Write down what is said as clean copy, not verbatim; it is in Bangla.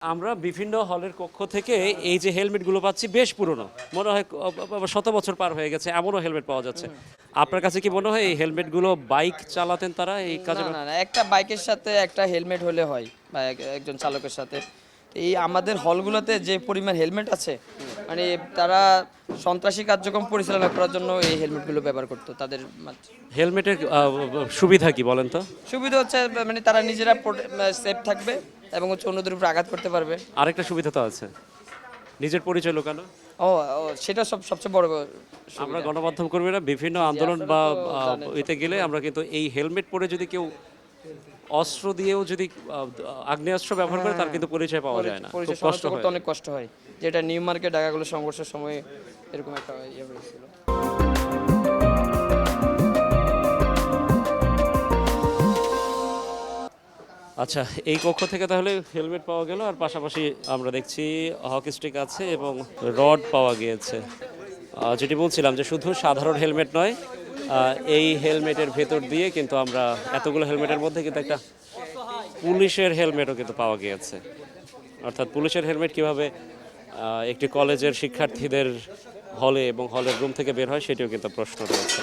আমরা বিভিন্ন হলের কক্ষ থেকে এই যে হেলমেটগুলো পাচ্ছি বেশ পুরনো, মনে হয় শত বছর পার হয়ে গেছে, এমনও হেলমেট পাওয়া যাচ্ছে। আপনার কাছে কি মনে হয় এই হেলমেটগুলো বাইক চালাতেন তারা এই কাজে? না, একটা বাইকের সাথে একটা হেলমেট হলে হয়, বা একজন চালকের সাথে। এই আমাদের হলগুলোতে যে পরিমাণ হেলমেট আছে, মানে তারা সন্ত্রাসী কার্যক্রম পরিচালনা করার জন্য এই হেলমেটগুলো ব্যবহার করতো তাদের হেলমেটের সুবিধা কি বলেন তো? সুবিধা হচ্ছে মানে তারা নিজেরা সেফ থাকবে এবং হচ্ছে অন্যদের উপর আঘাত করতে পারবে। আরেকটা সুবিধা তো আছে, নিজের পরিচয় লুকানো। ও ও, সেটা সবচেয়ে বড় আমরা সুবিধা। গণমাধ্যম কর্মীরা বিভিন্ন আন্দোলন আপনারা বা তো জানেন এতে গেলে আমরা কিন্তু এই হেলমেট পরে যদি কেউ অস্ত্র দিয়েও যদি আগ্নেয়াস্ত্র ব্যবহার করে তার কিন্তু পরিচয় পাওয়া যায় না, খুব পরিচয় কষ্ট শনাক্ত করতে হয়। অনেক কষ্ট হয়, যেটা নিউ মার্কেট ঢাকাগুলো সংঘর্ষের সময় এরকম একটা ইয়ে হয়েছিল। আচ্ছা, এই কক্ষ থেকে তাহলে হেলমেট পাওয়া গেল, আর পাশাপাশি আমরা দেখছি হকি স্টিক আছে এবং রড পাওয়া গিয়েছে। যেটি বলছিলাম যে শুধু সাধারণ হেলমেট নয়, এই হেলমেটের ভেতর দিয়ে কিন্তু আমরা এতগুলো হেলমেটের মধ্যে কিন্তু একটা পুলিশের হেলমেটও কিন্তু পাওয়া গিয়েছে। অর্থাৎ পুলিশের হেলমেট কিভাবে একটি কলেজের শিক্ষার্থীদের হলে এবং হলের রুম থেকে বের হয় সেটিও কিন্তু প্রশ্ন রয়েছে।